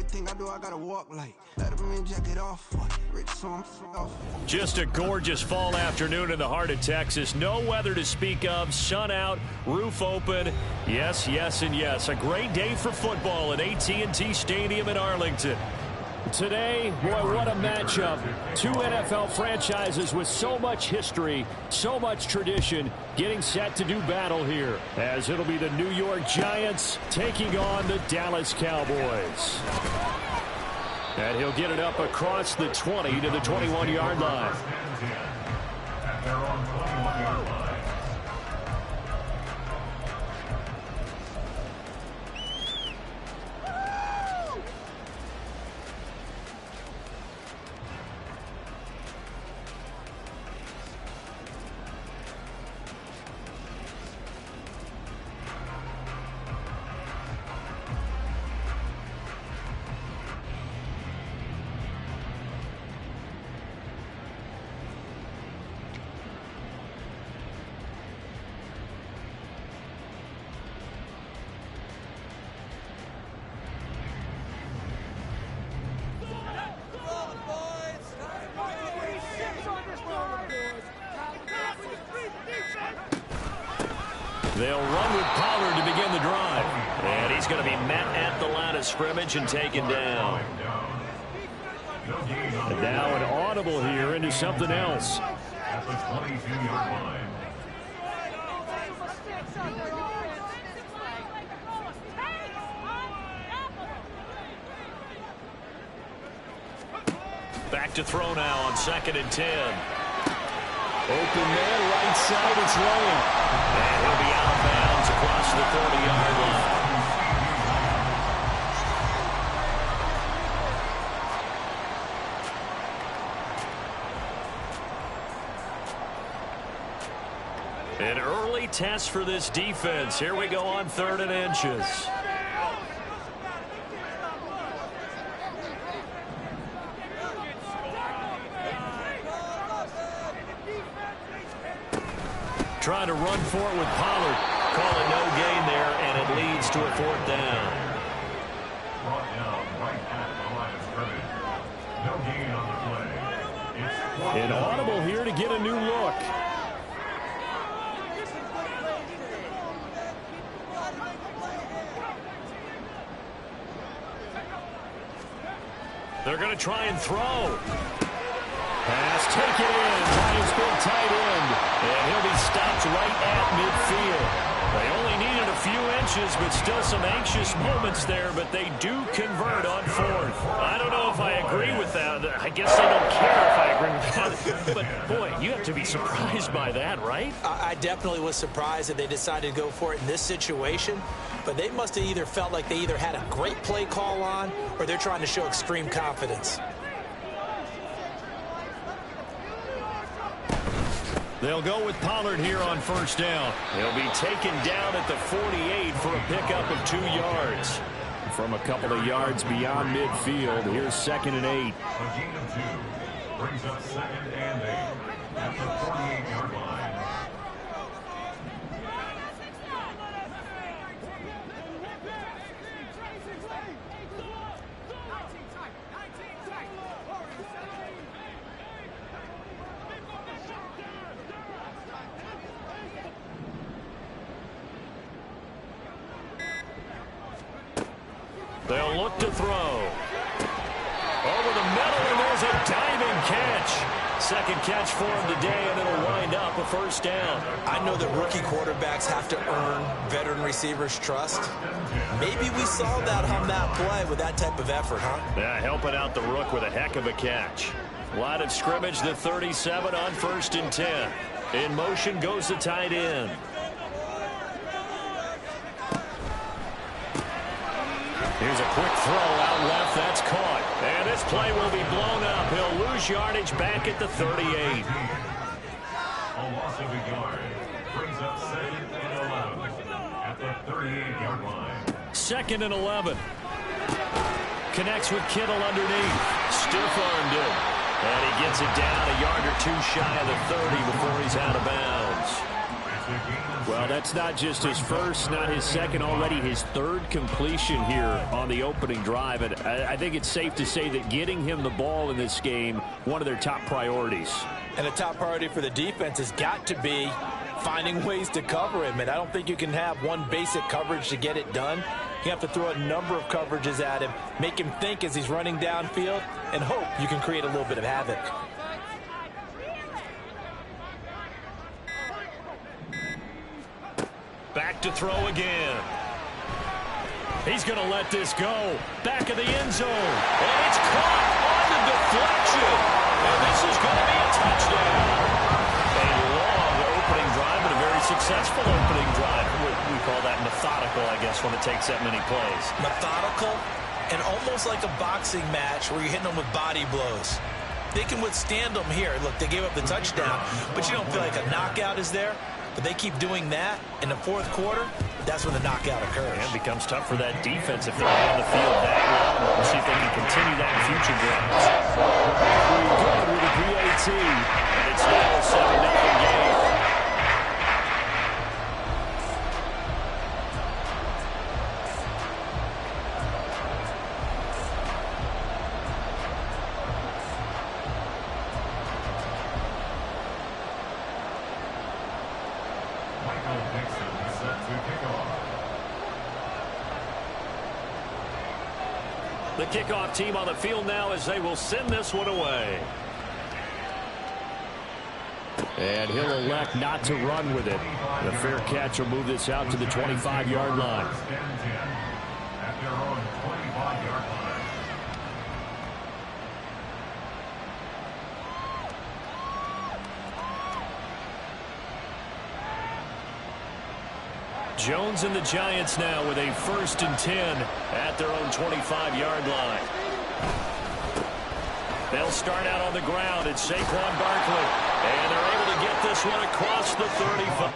Everything I do, I gotta walk like. Let him jacket off. Rich, so I'm off. Just a gorgeous fall afternoon in the heart of Texas. No weather to speak of. Sun out, roof open. Yes, yes, and yes. A great day for football at AT&T Stadium in Arlington. Today, boy, what a matchup. Two NFL franchises with so much history, so much tradition, getting set to do battle here, as it'll be the New York Giants taking on the Dallas Cowboys. And he'll get it up across the 20 to the 21-yard line. At their own 21-yard line. They'll run with Pollard to begin the drive. And he's going to be met at the line of scrimmage and taken down. And now an audible here into something else. At the 22-yard line. Back to throw now on 2nd and 10. Open man, right side, it's Lane. And he'll be out of bounds across the 30-yard line. An early test for this defense. Here we go on 3rd and inches. Trying to run for it with Pollard. Call it no gain there, and it leads to a 4th down. Brought down right at the line of scrimmage. No gain on the play. An audible here to get a new look. They're going to try and throw. Pass taken in. Giants big tight end. And he'll be stopped right at midfield. They only needed a few inches, but still some anxious moments there, but they do convert on 4th. I don't know if I agree with that. I guess I don't care if I agree with that. But, boy, you have to be surprised by that, right? I definitely was surprised that they decided to go for it in this situation. But they must have either felt like they either had a great play call on or they're trying to show extreme confidence. They'll go with Pollard here on 1st down. He'll be taken down at the 48 for a pickup of 2 yards. From a couple of yards beyond midfield, here's 2nd and 8. A gain of 2 brings up 2nd and 8 at the 48-yard line. They'll look to throw. Over the middle, and there's a diving catch. 2nd catch for him today, and it'll wind up a 1st down. I know that rookie quarterbacks have to earn veteran receivers' trust. Maybe we saw that on that play with that type of effort, huh? Yeah, helping out the rook with a heck of a catch. Line of scrimmage, the 37 on 1st and 10. In motion goes the tight end. Here's a quick throw out left. That's caught. And this play will be blown up. He'll lose yardage back at the 38. A loss of a yard brings up 2nd and 11 at the 38-yard line. 2nd and 11. Connects with Kittle underneath. Stiff-armed him. And he gets it down a yard or 2 shy of the 30 before he's out of bounds. It's Well, that's not just his first, not his second, already his third completion here on the opening drive. And I think it's safe to say that getting him the ball in this game, one of their top priorities. And the top priority for the defense has got to be finding ways to cover him. And I don't think you can have one basic coverage to get it done. You have to throw a number of coverages at him, make him think as he's running downfield, and hope you can create a little bit of havoc. Back to throw again. He's going to let this go. Back of the end zone. And it's caught on the deflection. And this is going to be a touchdown. A long opening drive, but a very successful opening drive. We call that methodical, I guess, when it takes that many plays. Methodical and almost like a boxing match where you're hitting them with body blows. They can withstand them here. Look, they gave up the touchdown, but you don't feel like a knockout is there. But they keep doing that in the fourth quarter, that's when the knockout occurs. And it becomes tough for that defense if they're on the field that long. We'll see if they can continue that in future drives. Good with a PAT, and it's now a 7-0 game. The kickoff team on the field now as they will send this one away. And he'll elect not to run with it. The fair catch will move this out to the 25-yard line. At their own 25-yard line. Jones and the Giants now with a 1st and 10 at their own 25-yard line. They'll start out on the ground. It's Saquon Barkley. And they're able to get this one across the 35.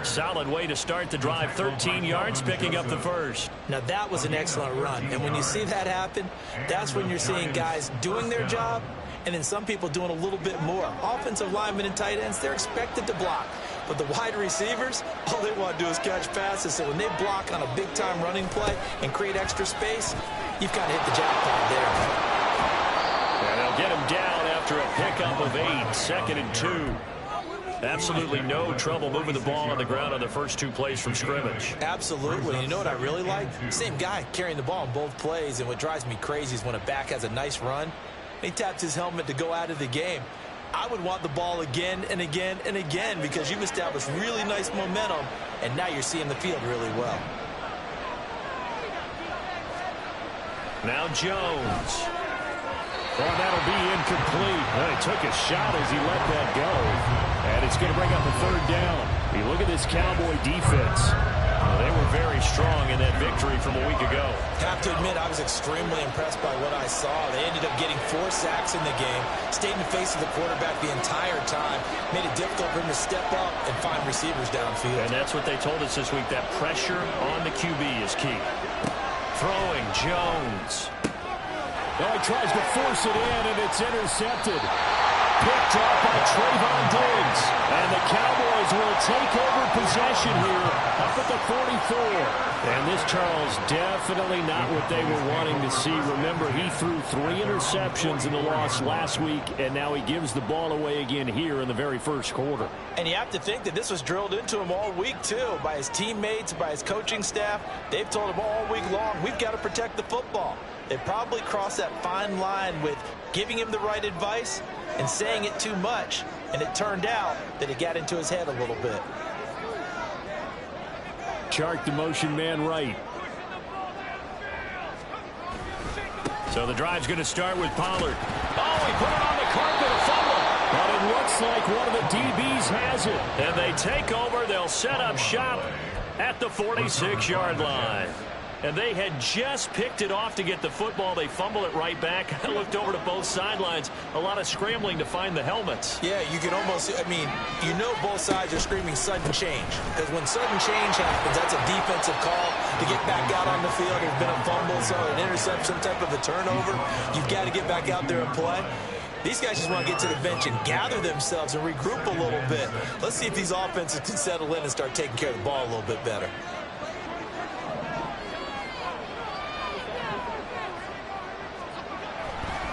Solid way to start the drive. 13 yards, picking up the first. Now, that was an excellent run. And when you see that happen, that's when you're seeing guys doing their job and then some people doing a little bit more. Offensive linemen and tight ends, they're expected to block. But the wide receivers, all they want to do is catch passes. So when they block on a big-time running play and create extra space, you've kind of hit the jackpot there. And they'll get him down after a pickup of 8, 2nd and 2. Absolutely no trouble moving the ball on the ground on the first 2 plays from scrimmage. Absolutely. And you know what I really like? Same guy carrying the ball on both plays. And what drives me crazy is when a back has a nice run, he taps his helmet to go out of the game. I would want the ball again and again and again because you've established really nice momentum, and now you're seeing the field really well. Now Jones. Oh, that'll be incomplete. Well, he took a shot as he let that go. And it's going to bring up a 3rd down. You look at this Cowboy defense. Well, they were very strong in that victory from a week ago. Have to admit, I was extremely impressed by what I saw. They ended up getting 4 sacks in the game, stayed in the face of the quarterback the entire time, made it difficult for him to step up and find receivers downfield. And that's what they told us this week, that pressure on the QB is key. Throwing Jones. Oh, he tries to force it in, and it's intercepted. Picked up by Trayvon Diggs. And the Cowboys will take over possession here up at the 44. And this, Charles, definitely not what they were wanting to see. Remember, he threw 3 interceptions in the loss last week, and now he gives the ball away again here in the very first quarter. And you have to think that this was drilled into him all week, too, by his teammates, by his coaching staff. They've told him all week long, we've got to protect the football. They probably crossed that fine line with giving him the right advice and saying it too much, and it turned out that it got into his head a little bit. Chark the motion man right. So the drive's going to start with Pollard. Oh, he put it on the carpet, a fumble. But it looks like one of the DBs has it. And they take over. They'll set up shop at the 46-yard line. And they had just picked it off to get the football. They fumble it right back. I looked over to both sidelines. A lot of scrambling to find the helmets. Yeah, you can almost, I mean, you know both sides are screaming sudden change. Because when sudden change happens, that's a defensive call to get back out on the field. There's been a fumble, so an interception, some type of a turnover. You've got to get back out there and play. These guys just want to get to the bench and gather themselves and regroup a little bit. Let's see if these offenses can settle in and start taking care of the ball a little bit better.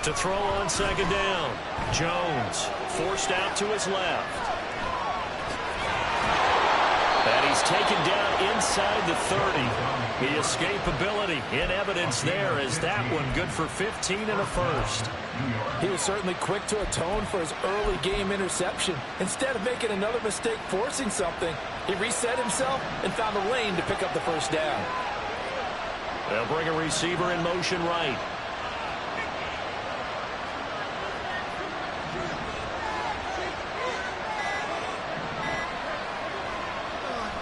To throw on second down. Jones forced out to his left. And he's taken down inside the 30. The escapability in evidence there as that one good for 15 and a first. He was certainly quick to atone for his early game interception. Instead of making another mistake forcing something, he reset himself and found a lane to pick up the first down. They'll bring a receiver in motion right.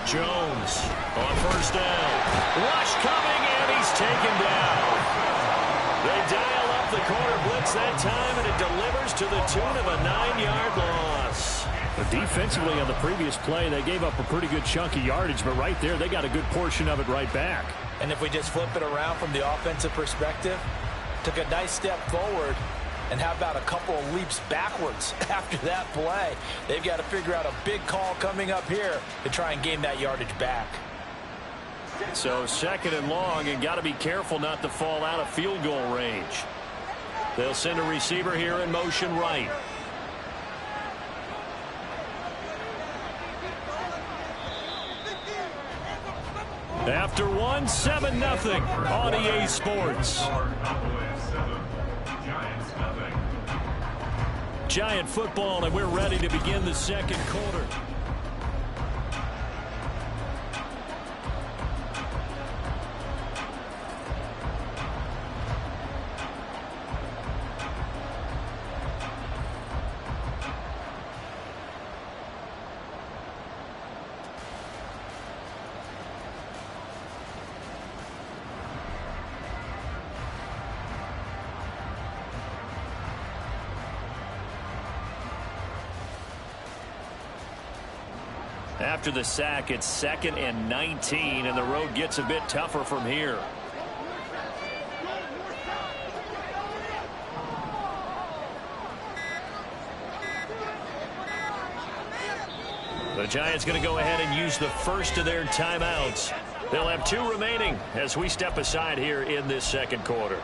Jones on first down. Rush coming, and he's taken down. They dial up the corner blitz that time, and it delivers to the tune of a 9-yard loss. But defensively on the previous play, they gave up a pretty good chunk of yardage, but right there, they got a good portion of it right back. And if we just flip it around from the offensive perspective, took a nice step forward, and how about a couple of leaps backwards after that play? They've got to figure out a big call coming up here to try and gain that yardage back. So second and long, and got to be careful not to fall out of field goal range. They'll send a receiver here in motion right. After one, 7-0 on EA Sports. Giant football, and we're ready to begin the second quarter. After the sack, it's 2nd and 19, and the road gets a bit tougher from here. The Giants going to go ahead and use the first of their timeouts. They'll have 2 remaining as we step aside here in this second quarter.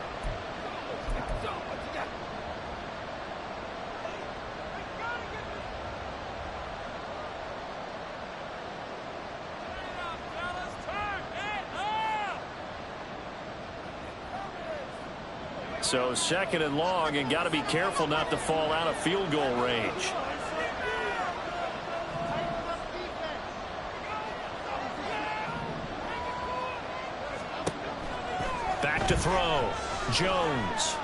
So 2nd and long, and got to be careful not to fall out of field goal range. Back to throw. Jones.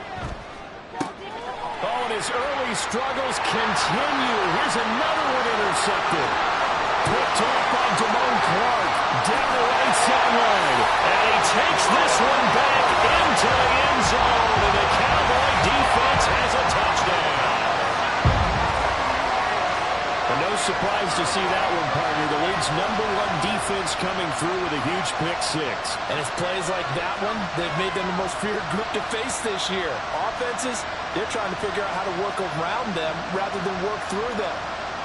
Oh, and his early struggles continue. Here's another one intercepted. Picked off by Damone Clark down the right sideline. And he takes this one back into the end zone. And the Cowboy defense has a touchdown. And no surprise to see that one, partner. The league's #1 defense coming through with a huge pick-6. And it's plays like that one they've made them the most feared group to face this year. Offenses, they're trying to figure out how to work around them rather than work through them.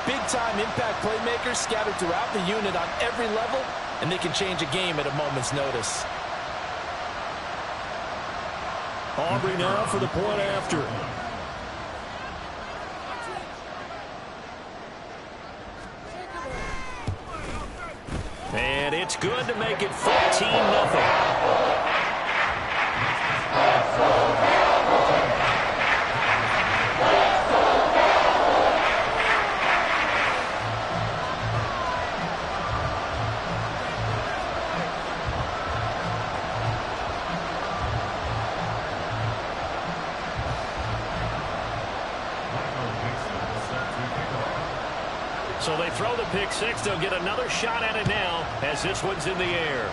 Big-time impact playmakers scattered throughout the unit on every level, and they can change a game at a moment's notice. Aubrey now for the point after. And it's good to make it 14-0. So they throw the pick six. They'll get another shot at it now as this one's in the air.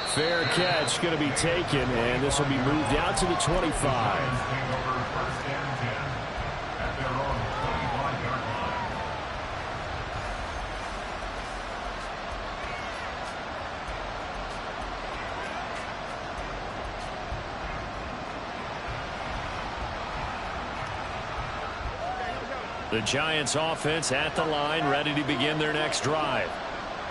Fair catch going to be taken, and this will be moved out to the 25. The Giants offense at the line, ready to begin their next drive.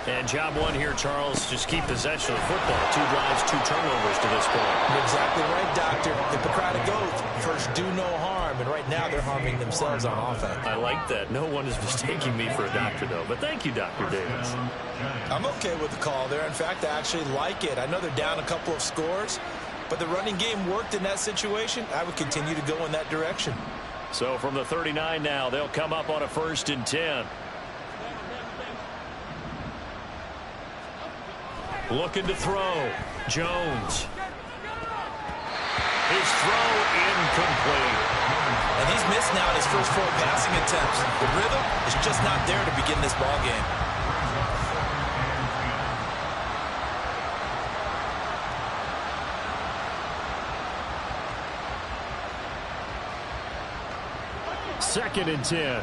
And job one here, Charles, just keep possession of the football. 2 drives, 2 turnovers to this point. You're exactly right, Doctor. Hippocratic oath. First, do no harm. And right now, they're harming themselves on offense. I like that. No one is mistaking me for a doctor, though. But thank you, Dr. Davis. I'm okay with the call there. In fact, I actually like it. I know they're down a couple of scores, but the running game worked in that situation. I would continue to go in that direction. So from the 39 now, they'll come up on a 1st and 10. Looking to throw. Jones. His throw incomplete. And he's missed now in his first 4 passing attempts. The rhythm is just not there to begin this ball game. Second and 10.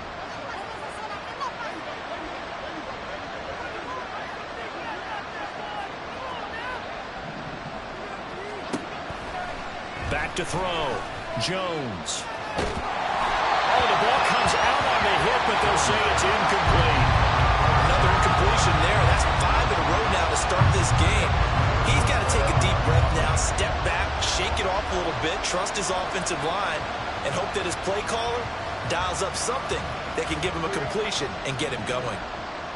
Back to throw. Jones. Oh, the ball comes out on the hit, but they'll say it's incomplete. Another incompletion there. That's 5 in a row now to start this game. He's got to take a deep breath now, step back, shake it off a little bit, trust his offensive line, and hope that his play caller dials up something that can give him a completion and get him going.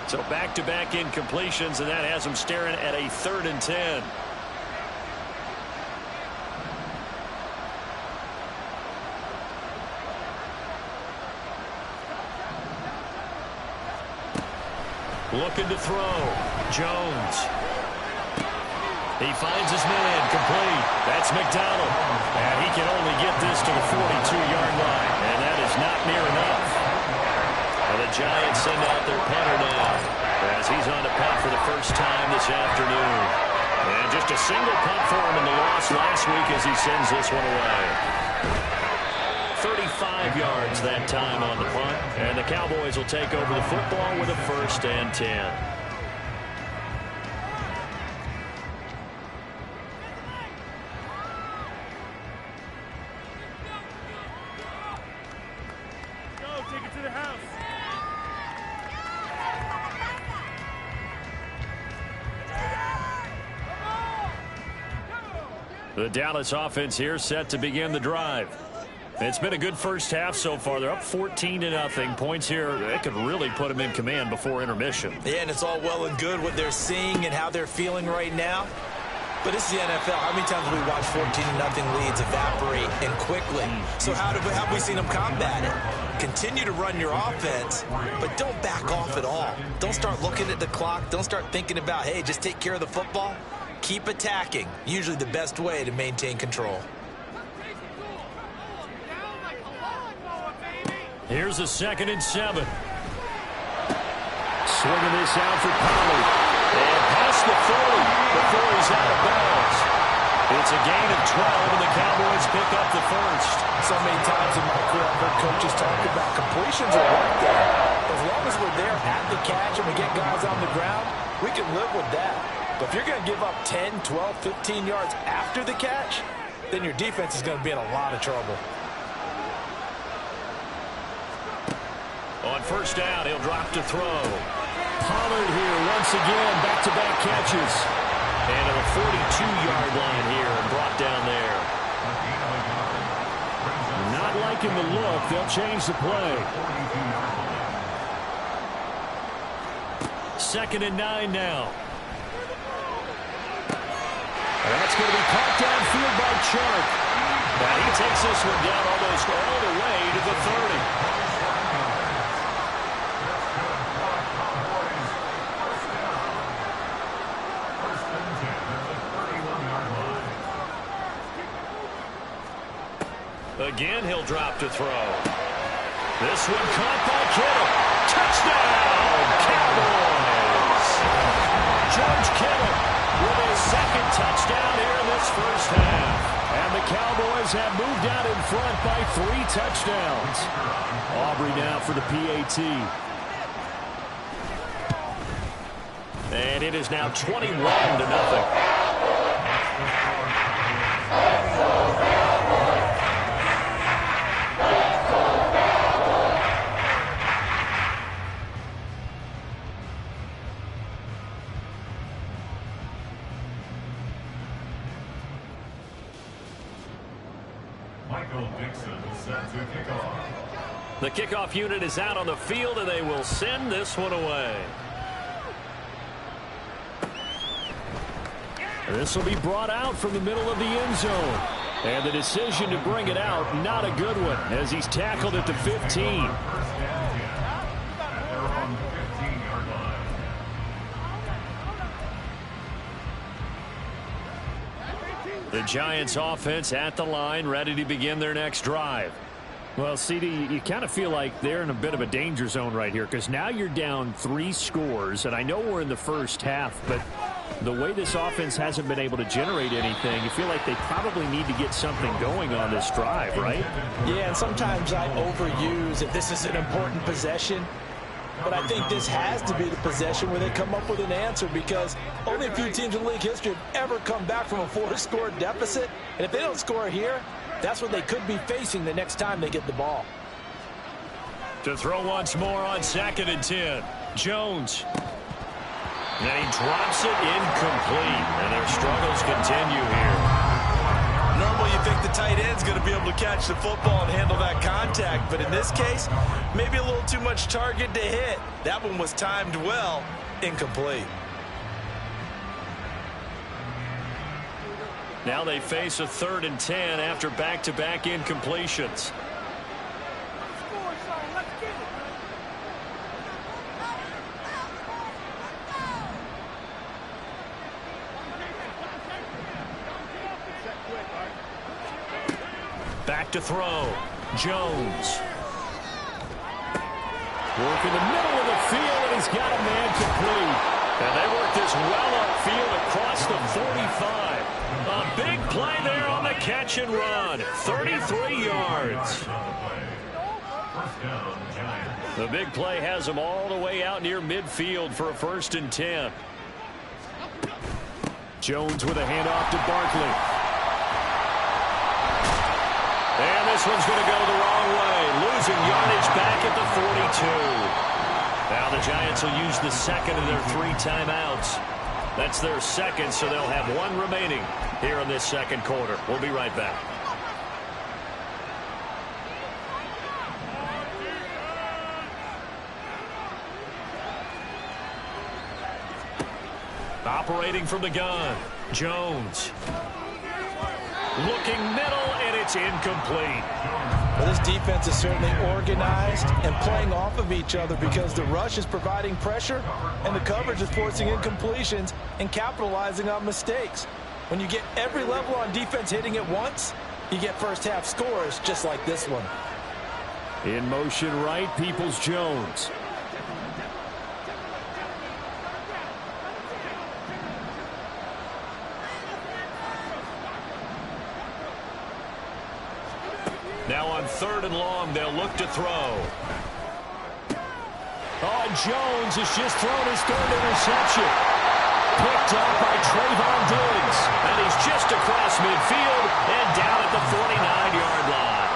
So back-to-back incompletions, and that has him staring at a 3rd and 10. Looking to throw. Jones. He finds his man. Complete. That's McDonald. And he can only get this to the 42-yard line. And that is not near enough. And the Giants send out their punter now as he's on the punt for the first time this afternoon. And just a single punt for him in the loss last week as he sends this one away. 35 yards that time on the punt. And the Cowboys will take over the football with a 1st and 10. The Dallas offense here set to begin the drive. It's been a good first half so far. They're up 14-0. Points here, they could really put them in command before intermission. Yeah, and it's all well and good what they're seeing and how they're feeling right now. But this is the NFL. How many times have we watched 14-0 leads evaporate and quickly? So how have we seen them combat it? Continue to run your offense, but don't back off at all. Don't start looking at the clock. Don't start thinking about, hey, just take care of the football. Keep attacking. Usually the best way to maintain control. Here's a 2nd and 7. Swinging this out for Pollard. And past the 40 before he's out of bounds. It's a gain of 12, and the Cowboys pick up the 1st. So many times in my career I've heard coaches talk about completions are right there. As long as we're there at the catch and we get guys on the ground, we can live with that. But if you're going to give up 10, 12, 15 yards after the catch, then your defense is going to be in a lot of trouble. On 1st down, he'll drop to throw. Pollard here once again, back-to-back catches. And at a 42-yard line here and brought down there. Not liking the look. They'll change the play. 2nd and 9 now. That's going to be caught downfield by Chark. Now he takes this one down almost all the way to the 30. Again, he'll drop to throw. This one caught by Kittle. Touchdown, Cowboys! George Kittle with his second touchdown here in this first half. And the Cowboys have moved out in front by 3 touchdowns. Aubrey now for the PAT. And it is now 21-0. The kickoff unit is out on the field, and they will send this one away. This will be brought out from the middle of the end zone. And the decision to bring it out, not a good one, as he's tackled at the 15. The Giants offense at the line, ready to begin their next drive. Well, CD, you kind of feel like they're in a bit of a danger zone right here because now you're down 3 scores, and I know we're in the first half, but the way this offense hasn't been able to generate anything, you feel like they probably need to get something going on this drive, right? Yeah, and sometimes I overuse if this is an important possession, but I think this has to be the possession where they come up with an answer because only a few teams in league history have ever come back from a 4-score deficit, and if they don't score here, that's what they could be facing the next time they get the ball. To throw once more on 2nd and 10. Jones. And he drops it incomplete. And their struggles continue here. Normally you think the tight end's going to be able to catch the football and handle that contact. But in this case, maybe a little too much target to hit. That one was timed well. Incomplete. Now they face a 3rd and 10 after back-to-back incompletions. Back to throw. Jones. Work in the middle of the field, and he's got a man complete. And they work this well upfield across the 45. A big play there on the catch and run. 33 yards. The big play has them all the way out near midfield for a 1st and 10. Jones with a handoff to Barkley. And this one's going to go the wrong way. Losing yardage back at the 42. Now the Giants will use the second of their 3 timeouts. That's their second, so they'll have 1 remaining here in this second quarter. We'll be right back. Operating from the gun, Jones. Looking middle, and it's incomplete. Well, this defense is certainly organized and playing off of each other because the rush is providing pressure and the coverage is forcing incompletions and capitalizing on mistakes. When you get every level on defense hitting at once, you get first half scores just like this one. In motion right, Peoples-Jones. Now on 3rd and long, they'll look to throw. Oh, and Jones has just thrown his 3rd interception. Picked up by Trayvon Diggs. And he's just across midfield and down at the 49-yard line.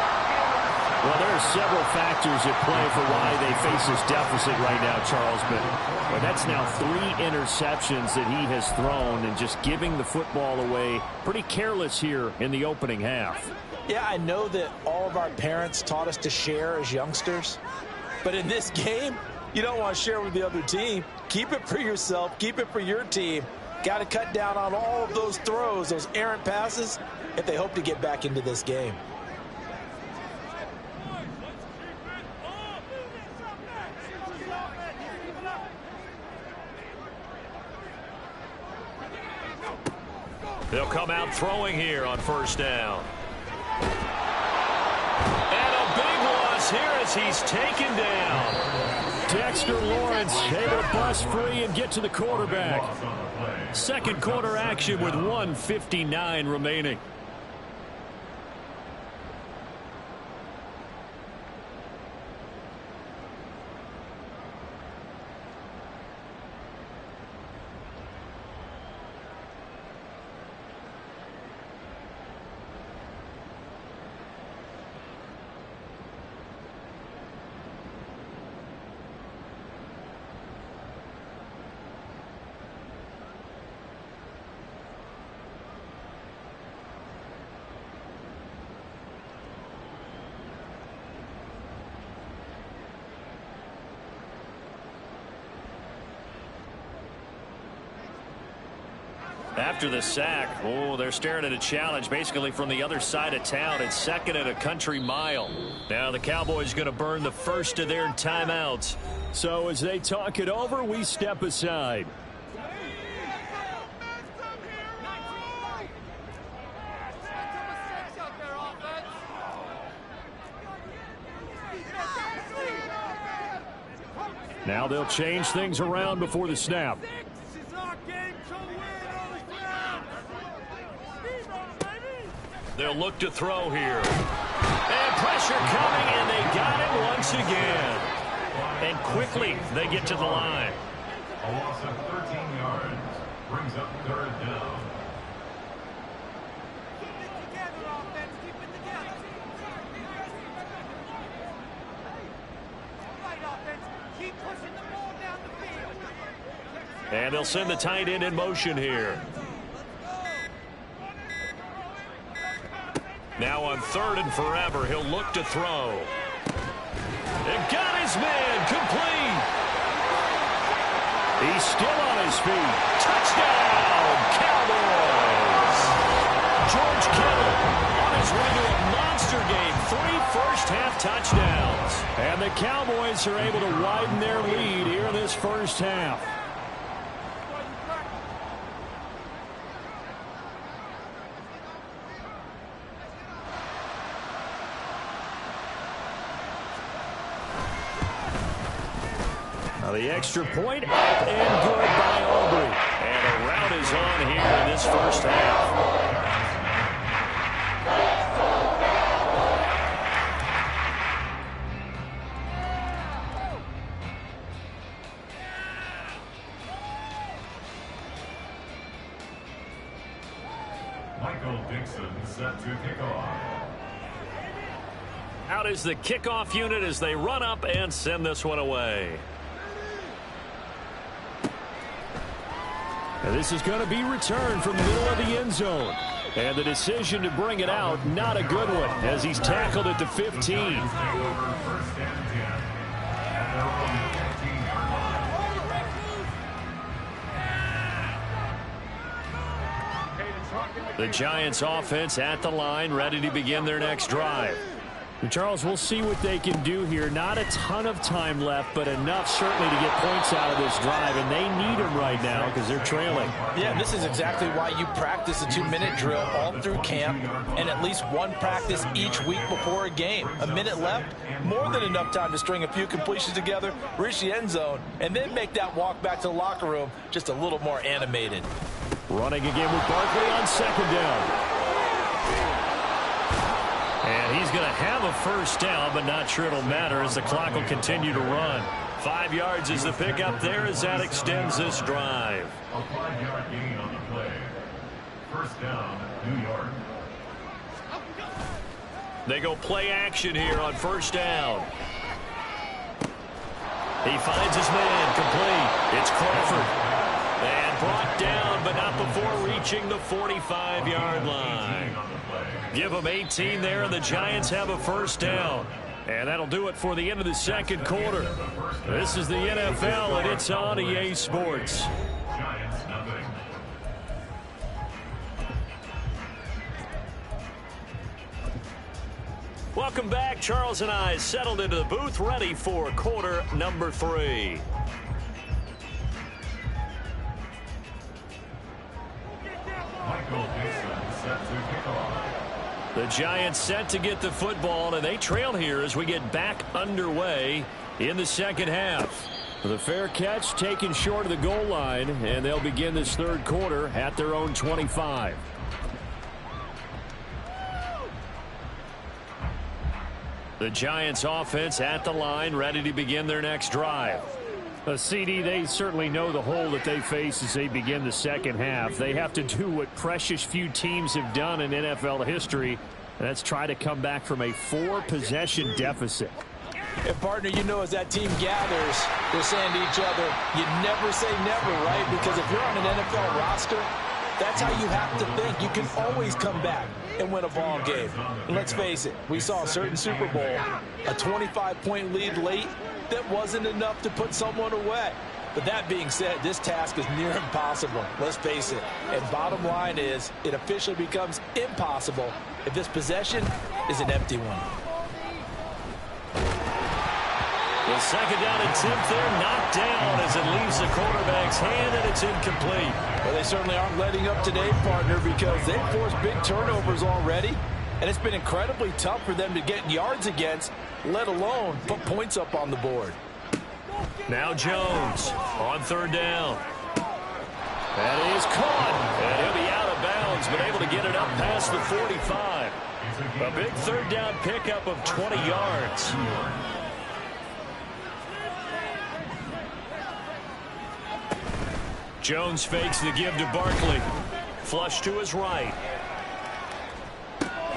Well, there are several factors at play for why they face this deficit right now, Charles. But that's now 3 interceptions that he has thrown and just giving the football away pretty careless here in the opening half. Yeah, I know that all of our parents taught us to share as youngsters. But in this game, you don't want to share with the other team. Keep it for yourself. Keep it for your team. Got to cut down on all of those throws, those errant passes, if they hope to get back into this game. They'll come out throwing here on 1st down. And a big loss is here as he's taken down. Dexter Lawrence able to bust free and get to the quarterback. Second quarter action with 1:59 remaining. After the sack, they're staring at a challenge basically from the other side of town. It's second and a country mile. Now the Cowboys going to burn the first of their timeouts. So as they talk it over, we step aside. Now they'll change things around before the snap. They'll look to throw here. And pressure coming, and they got it once again. And quickly, they get to the line. A loss of 13 yards brings up third down. Keep it together, offense. Keep it together. Right, offense. Keep pushing the ball down the field. And they'll send the tight end in motion here. Now on third and forever, he'll look to throw. And got his man complete. He's still on his feet. Touchdown, Cowboys. George Kittle on his way to a monster game. 3 first-half touchdowns. And the Cowboys are able to widen their lead here in this first half. The extra point up and good by Aubrey. And a rout is on here in this first half. Michael Dixon set to kick off. Out is the kickoff unit as they run up and send this one away. And this is going to be returned from the middle of the end zone. And the decision to bring it out, not a good one, as he's tackled at the 15. The Giants offense at the line, ready to begin their next drive. And Charles, we'll see what they can do here. Not a ton of time left, but enough certainly to get points out of this drive, and they need them right now because they're trailing. Yeah, and this is exactly why you practice a 2-minute drill all through camp and at least one practice each week before a game. A minute left, more than enough time to string a few completions together, reach the end zone, and then make that walk back to the locker room just a little more animated. Running again with Barkley on second down. And he's going to have a first down, but not sure it'll matter as the clock will continue to run. 5 yards is the pickup there as that extends this drive. A 5-yard gain on the play. First down, New York. They go play action here on first down. He finds his man complete. It's Crawford. And brought down, but not before reaching the 45-yard line. Give them 18 there, and the Giants have a first down. And that'll do it for the end of the second quarter. This is the NFL, and it's on EA Sports. Giants nothing. Welcome back. Charles and I settled into the booth, ready for quarter number 3. Michael Dixon set to kick off. The Giants set to get the football, and they trail here as we get back underway in the second half. The fair catch taken short of the goal line, and they'll begin this third quarter at their own 25. The Giants offense at the line, ready to begin their next drive. CD, they certainly know the hole that they face as they begin the second half. They have to do what precious few teams have done in NFL history, and that's try to come back from a 4-possession deficit. And, partner, you know, as that team gathers, they're saying to each other, you never say never, right? Because if you're on an NFL roster, that's how you have to think. You can always come back and win a ball game. And let's face it, we saw a certain Super Bowl, a 25-point lead late, that wasn't enough to put someone away. But that being said, this task is near impossible. Let's face it. And bottom line is, it officially becomes impossible if this possession is an empty one. The second down attempt there knocked down as it leaves the quarterback's hand, and it's incomplete. Well, they certainly aren't letting up today, partner, because they've forced big turnovers already. And it's been incredibly tough for them to get yards against, let alone put points up on the board. Now Jones on third down. That is caught, and he'll be out of bounds, but able to get it up past the 45. A big third down pickup of 20 yards. Jones fakes the give to Barkley. Flush to his right.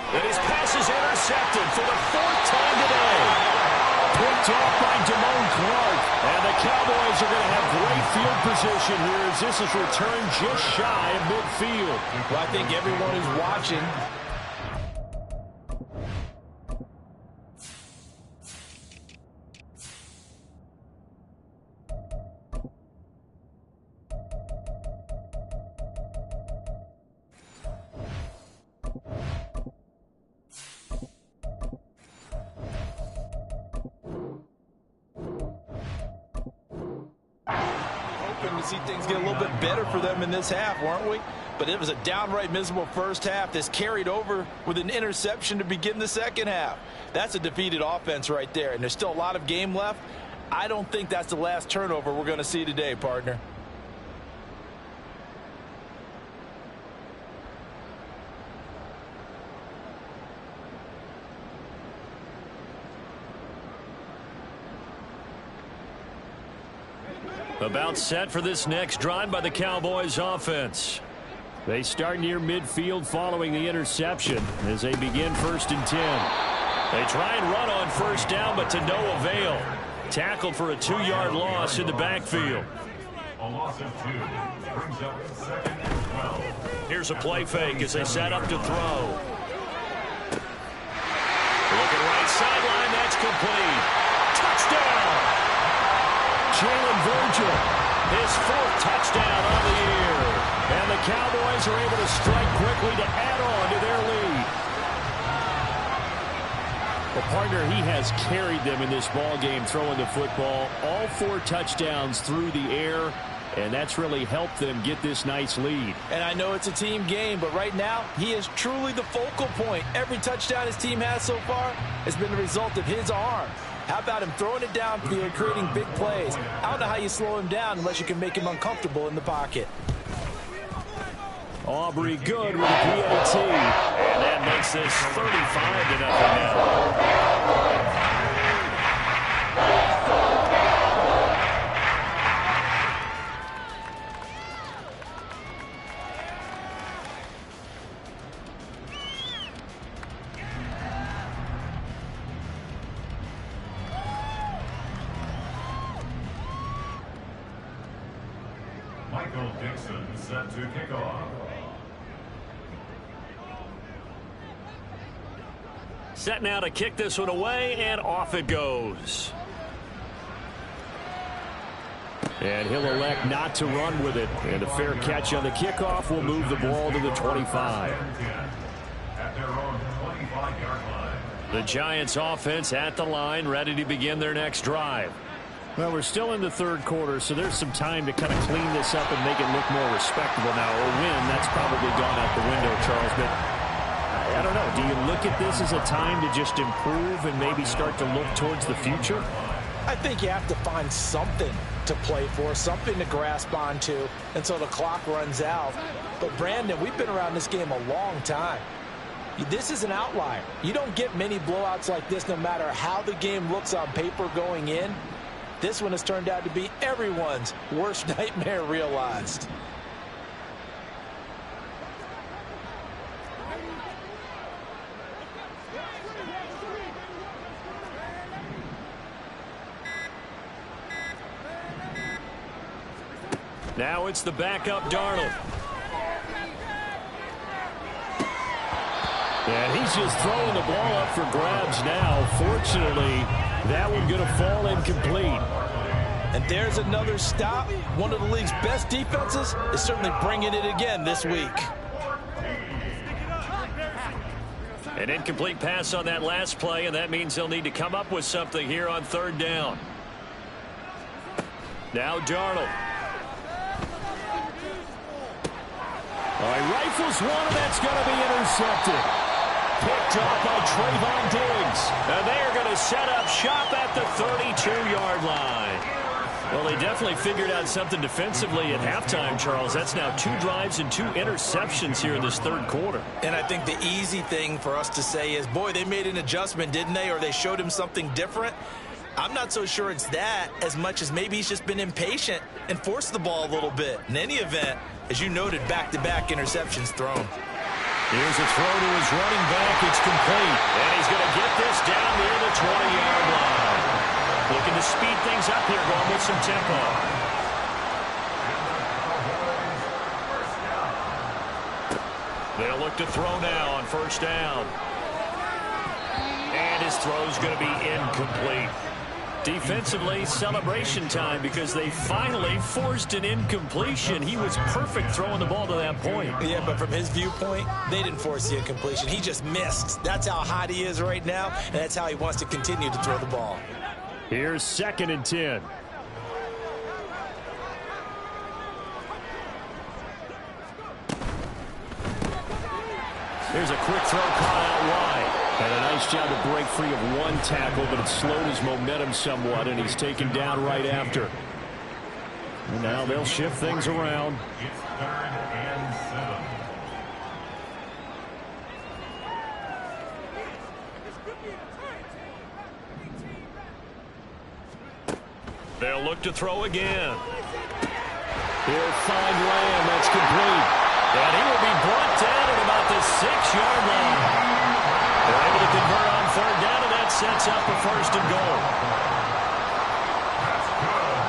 And his pass is intercepted for the 4th time today. Picked off by Damone Clark. And the Cowboys are going to have great field position here as this is returned just shy of midfield. Well, I think everyone who's watching to see things get a little bit better for them in this half, weren't we? But it was a downright miserable first half. This carried over with an interception to begin the second half. That's a defeated offense right there, and there's still a lot of game left. I don't think that's the last turnover we're going to see today, partner. About set for this next drive by the Cowboys offense. They start near midfield following the interception as they begin 1st and 10. They try and run on first down, but to no avail. Tackled for a 2-yard loss in the backfield. A loss of 2 brings up 2nd and 12. Here's a play fake as they set up to throw. Looking right sideline, that's complete. Touchdown! Jalen Virgil, his 4th touchdown on the year. And the Cowboys are able to strike quickly to add on to their lead. Well, partner, he has carried them in this ball game throwing the football. All 4 touchdowns through the air, and that's really helped them get this nice lead. And I know it's a team game, but right now, he is truly the focal point. Every touchdown his team has so far has been the result of his arm. How about him throwing it downfield, creating big plays? I don't know how you slow him down unless you can make him uncomfortable in the pocket. Aubrey good with a PAT. And that makes this 35-0 now. Michael Dixon set to kick off. Set now to kick this one away, and off it goes. And he'll elect not to run with it. And a fair catch on the kickoff will move the ball to the 25. At their own 25-yard line. The Giants offense at the line, ready to begin their next drive. Well, we're still in the third quarter, so there's some time to kind of clean this up and make it look more respectable now. Or win, that's probably gone out the window, Charles. But I don't know. Do you look at this as a time to just improve and maybe start to look towards the future? I think you have to find something to play for, something to grasp onto until the clock runs out. But, Brandon, we've been around this game a long time. This is an outlier. You don't get many blowouts like this no matter how the game looks on paper going in. This one has turned out to be everyone's worst nightmare realized. Now it's the backup Darnold. And he's just throwing the ball up for grabs now. Fortunately, that one going to fall incomplete. And there's another stop. One of the league's best defenses is certainly bringing it again this week. An incomplete pass on that last play, and that means they'll need to come up with something here on third down. Now Darnold. All right, rifles one, and that's going to be intercepted. Picked off by Trayvon Diggs. And they're going to set up shop at the 32-yard line. Well, they definitely figured out something defensively at halftime, Charles. That's now 2 drives and 2 interceptions here in this third quarter. And I think the easy thing for us to say is, boy, they made an adjustment, didn't they? Or they showed him something different. I'm not so sure it's that as much as maybe he's just been impatient and forced the ball a little bit. In any event, as you noted, back-to-back interceptions thrown. Here's a throw to his running back. It's complete. And he's going to get this down near the 20-yard line. Looking to speed things up here, going with some tempo. They'll look to throw now on first down. And his throw's going to be incomplete. Defensively, celebration time because they finally forced an incompletion. He was perfect throwing the ball to that point. Yeah, but from his viewpoint, they didn't force the incompletion. He just missed. That's how hot he is right now, and that's how he wants to continue to throw the ball. Here's 2nd and 10. Here's a quick throw caught out wide. And a nice job to break free of one tackle, but it slowed his momentum somewhat, and he's taken down right after. And now they'll shift things around. It's 3rd and 7. They'll look to throw again. He'll find Lamb. That's complete. And he will be brought down at about the 6-yard line. They're able to convert on third down, and that sets up a 1st and goal. That's good for the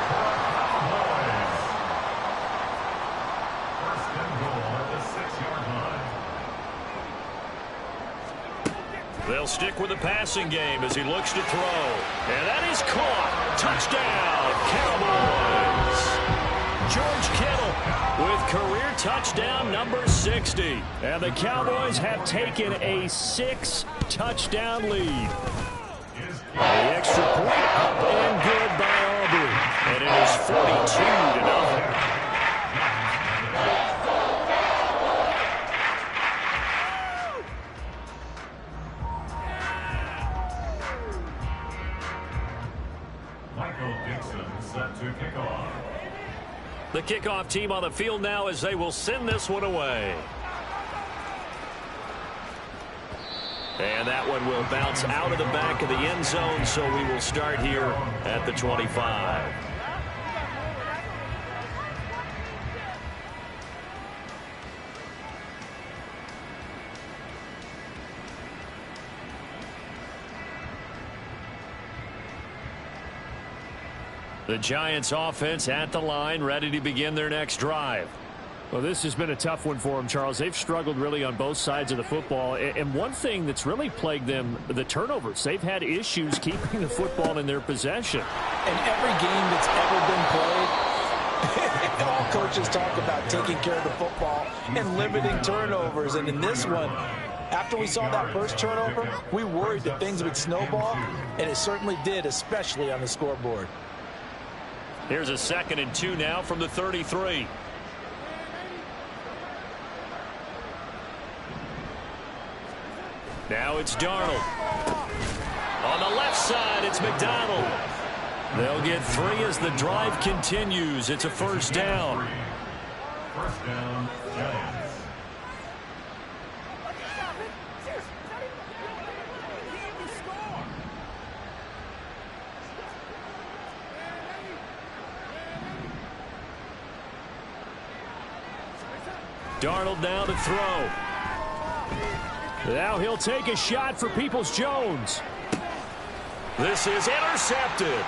Cowboys. 1st and goal at the 6-yard line. They'll stick with the passing game as he looks to throw. And that is caught. Touchdown, Cowboys. George Kittle with career touchdown number 60. And the Cowboys have taken a 6-touchdown lead. The extra point up and good by Aubrey. And it is 42-0. Michael Dixon set to kick off. The kickoff team on the field now as they will send this one away. And that one will bounce out of the back of the end zone, so we will start here at the 25. The Giants offense at the line, ready to begin their next drive. Well, this has been a tough one for them, Charles. They've struggled really on both sides of the football. And one thing that's really plagued them, the turnovers. They've had issues keeping the football in their possession. And every game that's ever been played, all coaches talk about taking care of the football and limiting turnovers. And in this one, after we saw that first turnover, we worried that things would snowball, and it certainly did, especially on the scoreboard. Here's a 2nd and 2 now from the 33. Now it's Darnold. On the left side, it's McDonald. They'll get 3 as the drive continues. It's a first down. First down, Giants. Darnold now to throw. Now he'll take a shot for Peoples-Jones. This is intercepted.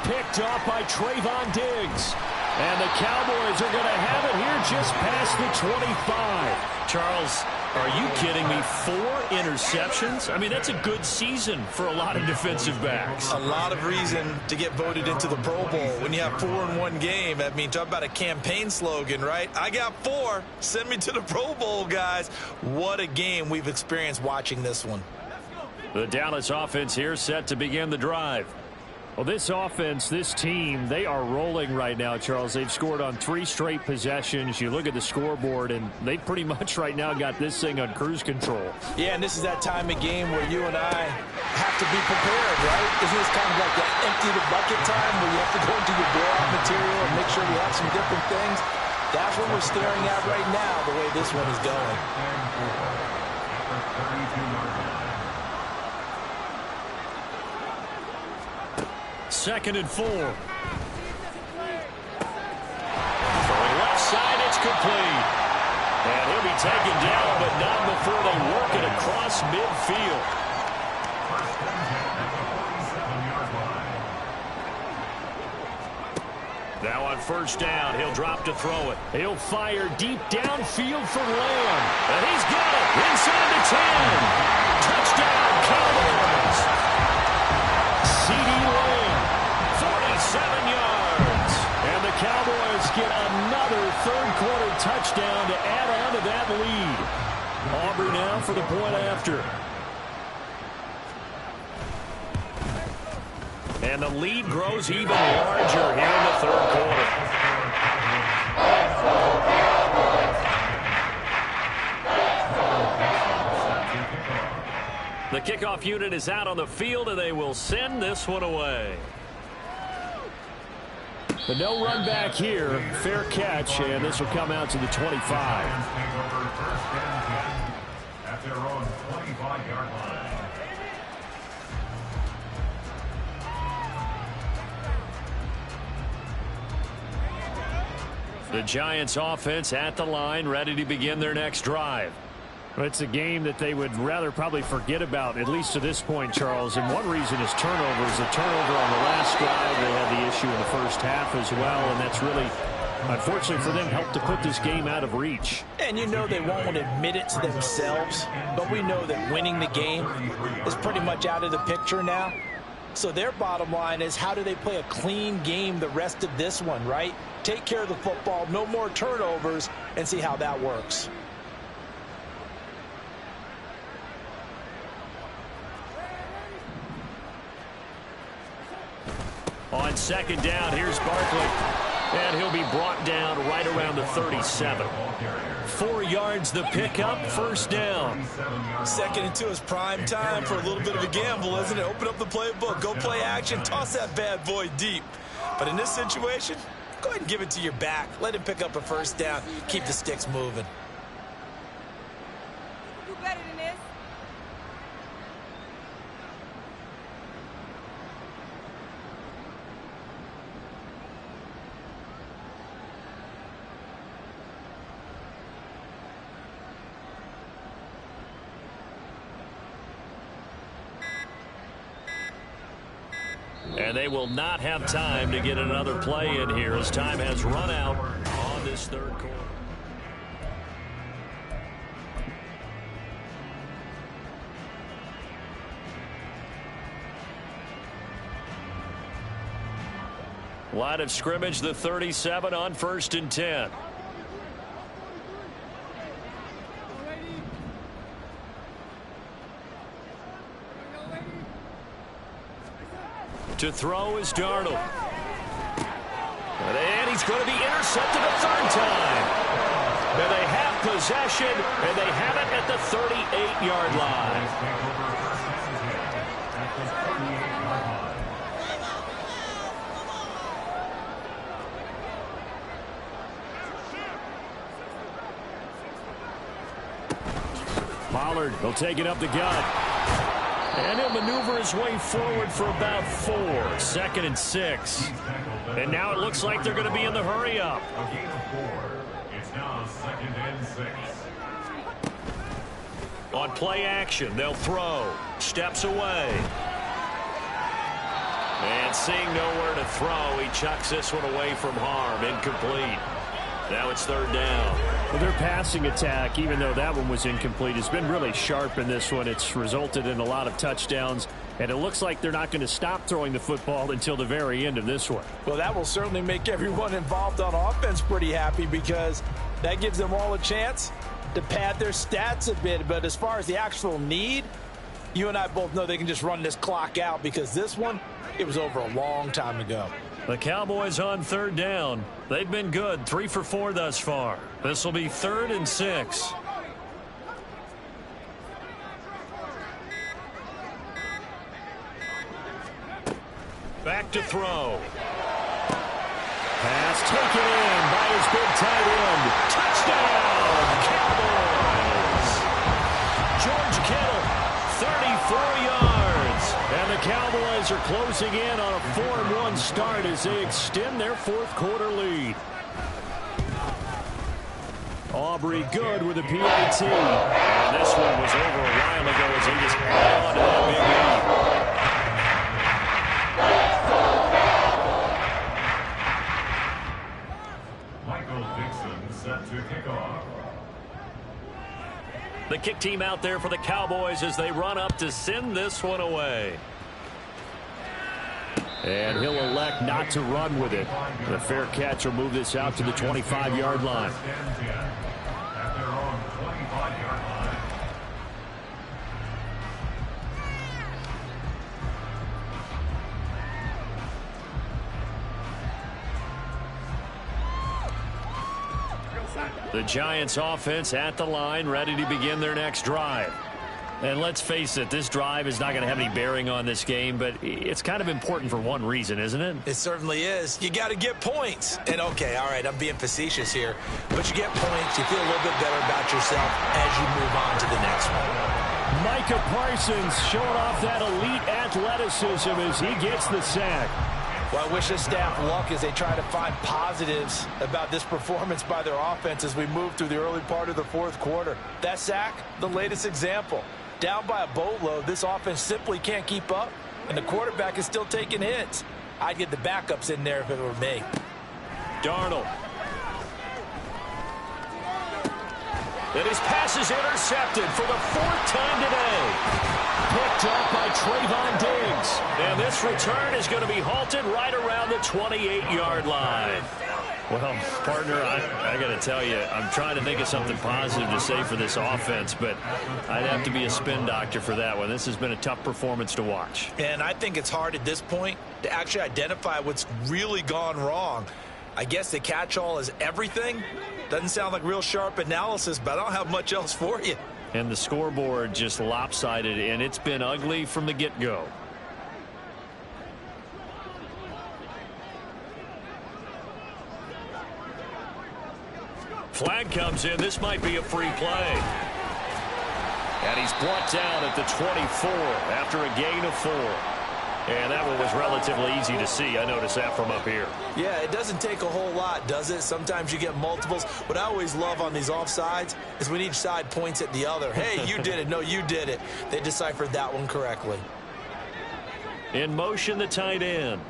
Picked off by Trayvon Diggs. And the Cowboys are going to have it here just past the 25. Charles, are you kidding me? 4 interceptions? I mean, that's a good season for a lot of defensive backs. A lot of reason to get voted into the Pro Bowl. When you have 4 in one game, I mean, talk about a campaign slogan, right? I got 4. Send me to the Pro Bowl, guys. What a game we've experienced watching this one. The Dallas offense here set to begin the drive. Well, this offense, this team, they are rolling right now, Charles. They've scored on 3 straight possessions. You look at the scoreboard, and they pretty much right now got this thing on cruise control. Yeah, and this is that time of game where you and I have to be prepared, right? Isn't this kind of like the empty the bucket time where you have to go into your blowout material and make sure we have some different things? That's what we're staring at right now, the way this one is going. Second and 4. Throwing left side, it's complete. And he'll be taken down, but not before they work it across midfield. Now on first down, he'll drop to throw it. He'll fire deep downfield for Lamb. And he's got it inside the 10. Touchdown, Cowboys. CD Lamb, 47 yards. And the Cowboys get another third-quarter touchdown to add on to that lead. Auburn now for the point after. And the lead grows even larger here in the third quarter. The kickoff unit is out on the field, and they will send this one away. But no run back here. Fair catch, and this will come out to the 25. At their own 25-yard line. The Giants offense at the line, ready to begin their next drive. Well, it's a game that they would rather probably forget about, at least to this point, Charles. And one reason is turnovers. The turnover on the last drive, they had the issue in the first half as well, and that's really, unfortunately for them, helped to put this game out of reach. And you know they won't admit it to themselves, but we know that winning the game is pretty much out of the picture now. So their bottom line is, how do they play a clean game the rest of this one, right? Take care of the football, no more turnovers, and see how that works. On second down, here's Barkley. And he'll be brought down right around the 37. 4 yards the pickup, first down. 2nd and 2 is prime time for a little bit of a gamble, isn't it? Open up the playbook, go play action, toss that bad boy deep. But in this situation, go ahead and give it to your back. Let him pick up a first down. Keep the sticks moving. Do better than this. And they will not have time to get another play in here as time has run out on this third quarter. Line of scrimmage, the 37 on 1st and 10. To throw is Darnold. And he's going to be intercepted a third time. And they have possession, and they have it at the 38-yard line. Pollard, he'll take it up the gut. And he'll maneuver his way forward for about 4. 2nd and 6. And now it looks like they're going to be in the hurry-up. A gain of 4. It's now 2nd and 6. On play action, they'll throw. Steps away. And seeing nowhere to throw, he chucks this one away from harm. Incomplete. Now it's 3rd down. Well, their passing attack, even though that one was incomplete, has been really sharp in this one. It's resulted in a lot of touchdowns, and it looks like they're not going to stop throwing the football until the very end of this one. Well, that will certainly make everyone involved on offense pretty happy because that gives them all a chance to pad their stats a bit. But as far as the actual need, you and I both know they can just run this clock out because this one, it was over a long time ago. The Cowboys on 3rd down. They've been good, 3 for 4 thus far. This will be 3rd and 6. Back to throw. Pass taken in by his big tight end. Touchdown, Cowboys. George Kittle, 34 yards. And the Cowboys are closing in on a 4-1 start as they extend their 4th quarter lead. Aubrey good with a PAT. And this one was over a while ago as they just added on to that big lead. Michael Dixon set to kick off. The kick team out there for the Cowboys as they run up to send this one away. And he'll elect not to run with it. The fair catch will move this out to the 25-yard line. At their own 25-yard line. The Giants offense at the line, ready to begin their next drive. And let's face it, this drive is not going to have any bearing on this game, but it's kind of important for one reason, isn't it? It certainly is. You got to get points. And, okay, all right, I'm being facetious here. But you get points, you feel a little bit better about yourself as you move on to the next one. Micah Parsons showing off that elite athleticism as he gets the sack. Well, I wish this staff luck as they try to find positives about this performance by their offense as we move through the early part of the 4th quarter. That sack, the latest example. Down by a boatload, this offense simply can't keep up, and the quarterback is still taking hits. I'd get the backups in there if it were me. Darnold. And his pass is intercepted for the 4th time today. Picked up by Trayvon Diggs. And this return is going to be halted right around the 28-yard line. Well, partner, I got to tell you, I'm trying to think of something positive to say for this offense, but I'd have to be a spin doctor for that one. This has been a tough performance to watch. And I think it's hard at this point to actually identify what's really gone wrong. I guess the catch-all is everything. Doesn't sound like real sharp analysis, but I don't have much else for you. And the scoreboard just lopsided, and it's been ugly from the get-go. Flag comes in. This might be a free play. And he's brought down at the 24 after a gain of 4. And that one was relatively easy to see. I noticed that from up here. Yeah, it doesn't take a whole lot, does it? Sometimes you get multiples. What I always love on these offsides is when each side points at the other. Hey, you did it. No, you did it. They deciphered that one correctly. In motion, the tight end.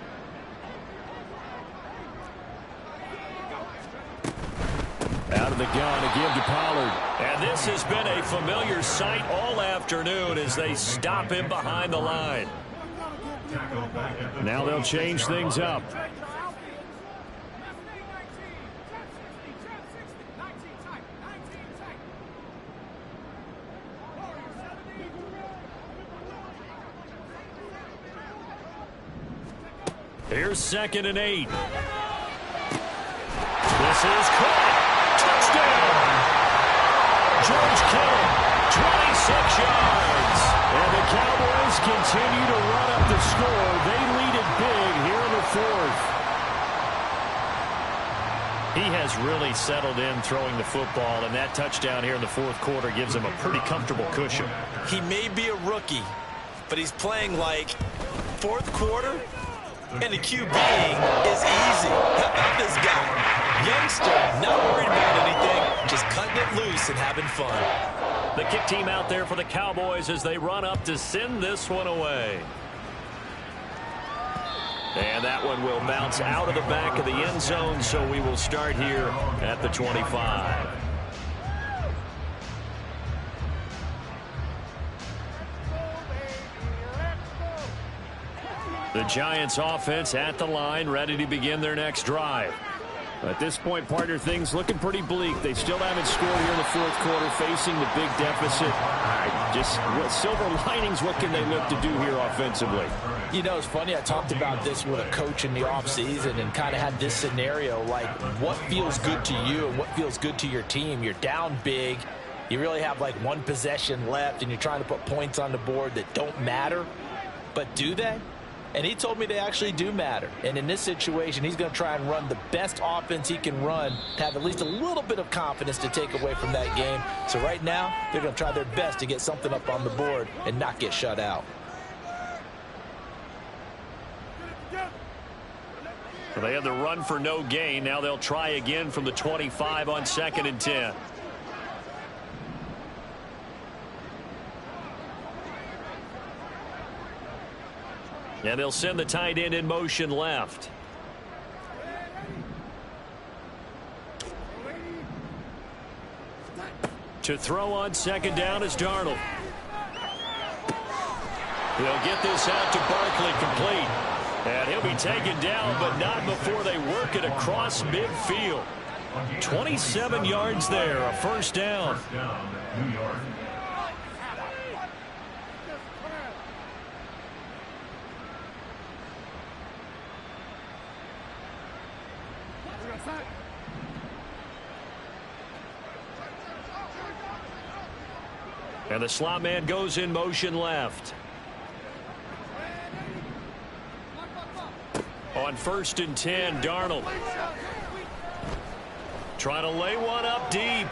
Out of the gun, a give to Pollard. And this has been a familiar sight all afternoon as they stop him behind the line. Now they'll change things up. Here's 2nd and 8. This is caught. Touchdown! George Kittle, 26 yards. And the Cowboys continue to run up the score. They lead it big here in the fourth. He has really settled in throwing the football, and that touchdown here in the fourth quarter gives him a pretty comfortable cushion. He may be a rookie, but he's playing like fourth quarter, and the QB is easy. How about this guy? Youngster, not worried about anything, just cutting it loose and having fun. The kick team out there for the Cowboys as they run up to send this one away. And that one will bounce out of the back of the end zone, so we will start here at the 25. The Giants offense at the line, ready to begin their next drive. At this point, partner, things looking pretty bleak. They still haven't scored here in the fourth quarter, facing the big deficit. Just silver linings, what can they look to do here offensively? You know, it's funny, I talked about this with a coach in the offseason and kind of had this scenario, like what feels good to you and what feels good to your team. You're down big. You really have like one possession left, and you're trying to put points on the board that don't matter. But do they? And he told me they actually do matter. And in this situation, he's going to try and run the best offense he can run to have at least a little bit of confidence to take away from that game. So right now, they're going to try their best to get something up on the board and not get shut out. Well, they had the run for no gain. Now they'll try again from the 25 on 2nd and 10. And they'll send the tight end in motion left. To throw on 2nd down is Darnold. They'll get this out to Barkley, complete. And he'll be taken down, but not before they work it across midfield. 27 yards there, a first down. New York. And the slot man goes in motion left. On 1st and 10, Darnold. Trying to lay one up deep.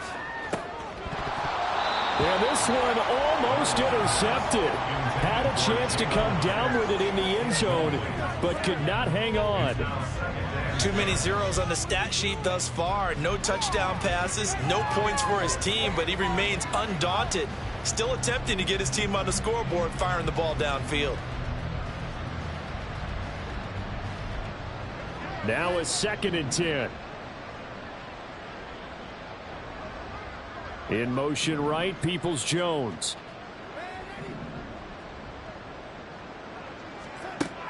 And this one almost intercepted. Had a chance to come down with it in the end zone, but could not hang on. Too many zeros on the stat sheet thus far. No touchdown passes, no points for his team, but he remains undaunted. Still attempting to get his team on the scoreboard, firing the ball downfield. Now it's 2nd and 10. In motion right, Peoples-Jones.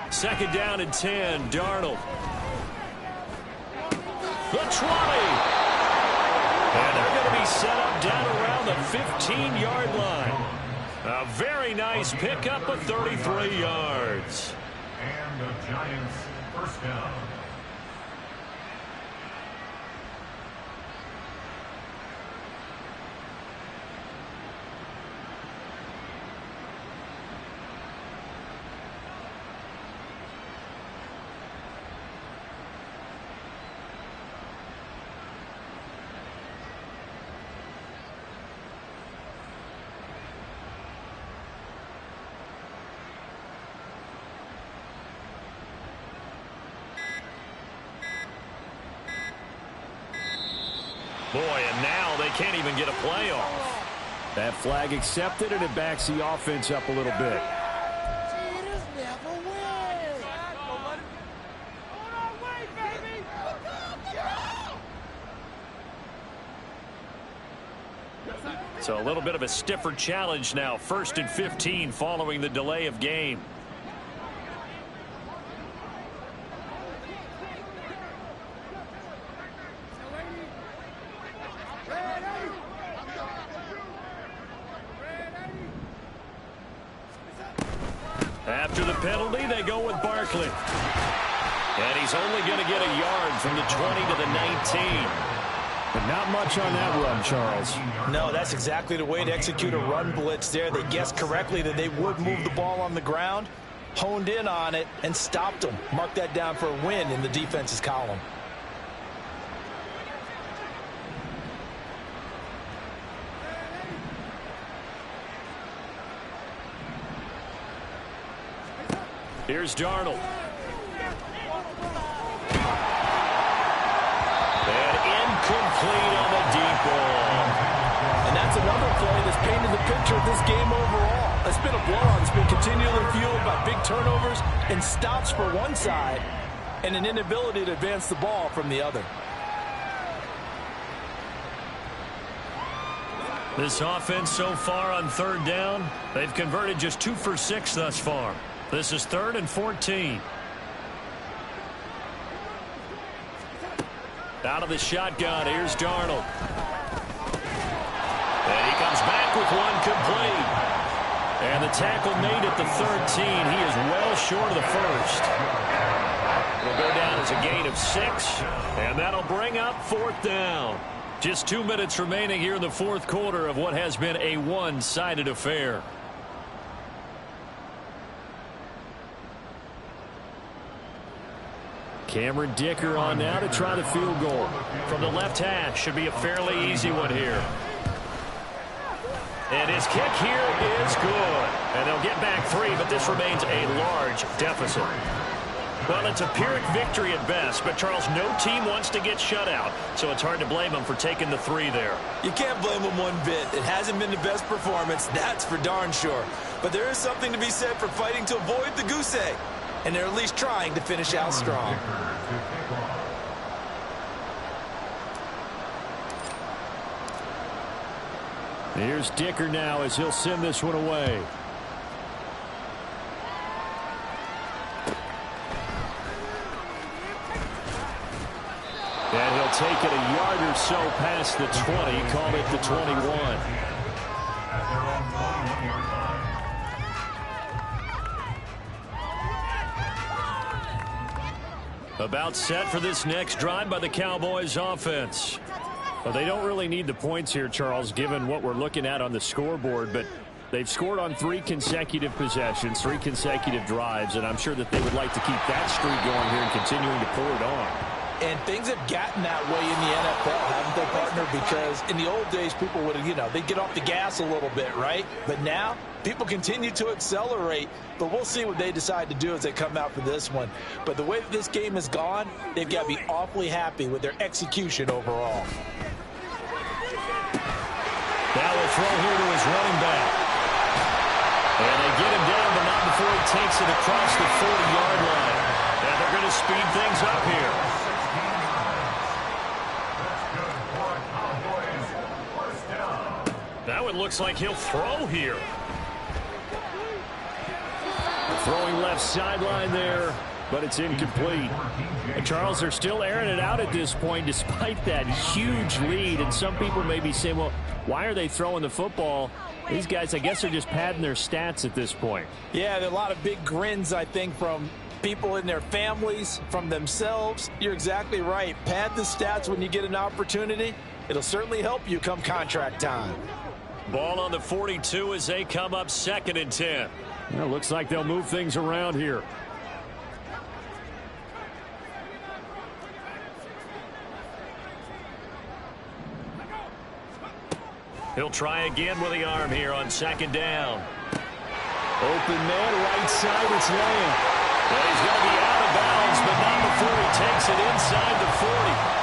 2nd down and 10, Darnold. The 20. And they're going to be set up down around the 15-yard line. A very nice pickup of 33 yards. And the Giants first down. Boy, and now they can't even get a play off. That flag accepted, and it backs the offense up a little bit. So a little bit of a stiffer challenge now. 1st and 15 following the delay of game. After the penalty, they go with Barkley. And he's only going to get a yard from the 20 to the 19. But not much on that run, Charles. No, that's exactly the way to execute a run blitz there. They guessed correctly that they would move the ball on the ground, honed in on it, and stopped them. Mark that down for a win in the defense's column. Here's Darnold. And incomplete on the deep ball. And that's another play that's painted the picture of this game overall. It's been a blowout. It's been continually fueled by big turnovers and stops for one side and an inability to advance the ball from the other. This offense so far on third down, they've converted just 2 for 6 thus far. This is 3rd and 14. Out of the shotgun, here's Darnold. And he comes back with one complete. And the tackle made at the 13. He is well short of the first. It'll go down as a gain of 6. And that'll bring up 4th down. Just 2 minutes remaining here in the 4th quarter of what has been a one-sided affair. Cameron Dicker on now to try the field goal. From the left hash, should be a fairly easy one here. And his kick here is good. And they'll get back 3, but this remains a large deficit. Well, it's a Pyrrhic victory at best, but Charles, no team wants to get shut out, so it's hard to blame them for taking the 3 there. You can't blame them one bit. It hasn't been the best performance, that's for darn sure. But there is something to be said for fighting to avoid the goose egg. And they're at least trying to finish out strong. Here's Dicker now as he'll send this one away. And he'll take it a yard or so past the 20, call it the 21. About set for this next drive by the Cowboys offense. Well, they don't really need the points here, Charles, given what we're looking at on the scoreboard, but they've scored on 3 consecutive possessions, 3 consecutive drives, and I'm sure that they would like to keep that streak going here and continuing to pour it on. And things have gotten that way in the NFL, haven't they, partner? Because in the old days, people would have, they'd get off the gas a little bit, right? But now, people continue to accelerate, but we'll see what they decide to do as they come out for this one. But the way that this game has gone, they've got to be awfully happy with their execution overall. Now we'll throw here to his running back. And they get him down, but not before he takes it across the 40-yard line. And they're going to speed things up here. Now it looks like he'll throw here. Throwing left sideline there, but it's incomplete. And Charles, they're still airing it out at this point despite that huge lead. And some people may be saying, well, why are they throwing the football? These guys, I guess, are just padding their stats at this point. Yeah, there are a lot of big grins, I think, from people in their families, from themselves. You're exactly right. Pad the stats when you get an opportunity. It'll certainly help you come contract time. Ball on the 42 as they come up 2nd and 10. Well, looks like they'll move things around here. He'll try again with the arm here on 2nd down. Open man, right side, it's Lamb. Well, he's going to be out of bounds, but not before he takes it inside the 40.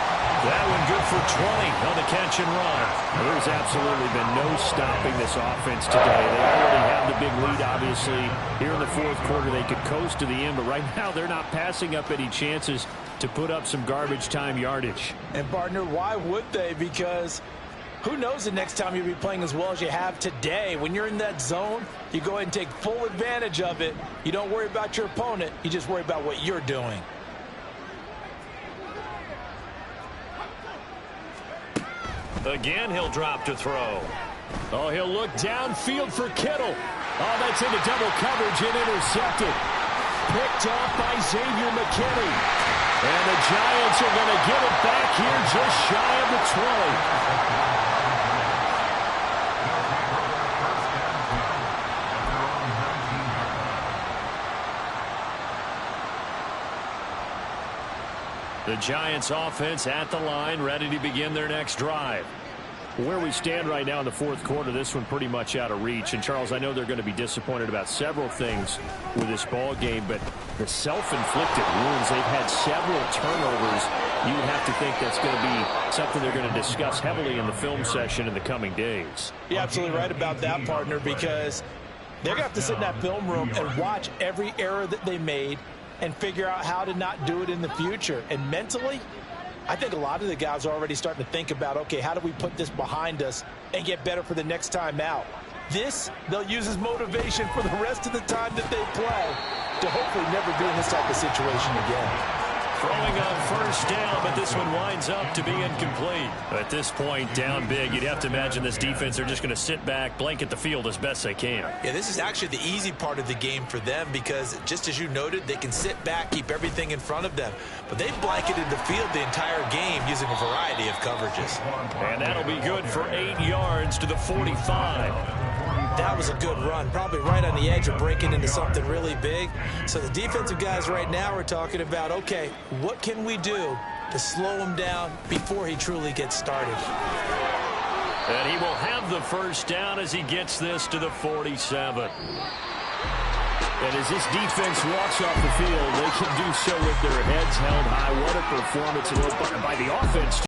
That one good for 20 on the catch and run. Well, there's absolutely been no stopping this offense today. They already have the big lead, obviously. Here in the 4th quarter, they could coast to the end, but right now they're not passing up any chances to put up some garbage time yardage. And, partner, why would they? Because who knows the next time you'll be playing as well as you have today. When you're in that zone, you go ahead and take full advantage of it. You don't worry about your opponent. You just worry about what you're doing. Again, he'll drop to throw. Oh, he'll look downfield for Kittle. Oh, that's into double coverage and intercepted. Picked off by Xavier McKinney. And the Giants are going to get it back here just shy of the 20. The Giants offense at the line, ready to begin their next drive. Where we stand right now in the fourth quarter, this one pretty much out of reach. And, Charles, I know they're going to be disappointed about several things with this ball game, but the self-inflicted wounds, they've had several turnovers. You would have to think that's going to be something they're going to discuss heavily in the film session in the coming days. You're absolutely right about that, partner, because they're going to have to sit in that film room and watch every error that they made and figure out how to not do it in the future. And mentally, I think a lot of the guys are already starting to think about, okay, how do we put this behind us and get better for the next time out? This, they'll use as motivation for the rest of the time that they play to hopefully never be in this type of situation again. Throwing on first down, but this one winds up to be incomplete. At this point, down big, you'd have to imagine this defense, they're just going to sit back, blanket the field as best they can. Yeah, this is actually the easy part of the game for them because, just as you noted, they can sit back, keep everything in front of them. But they blanketed the field the entire game using a variety of coverages. And that'll be good for 8 yards to the 45. That was a good run, probably right on the edge of breaking into something really big. So the defensive guys right now are talking about, okay, what can we do to slow him down before he truly gets started? And he will have the first down as he gets this to the 47. And as this defense walks off the field, they can do so with their heads held high. What a performance by the offense.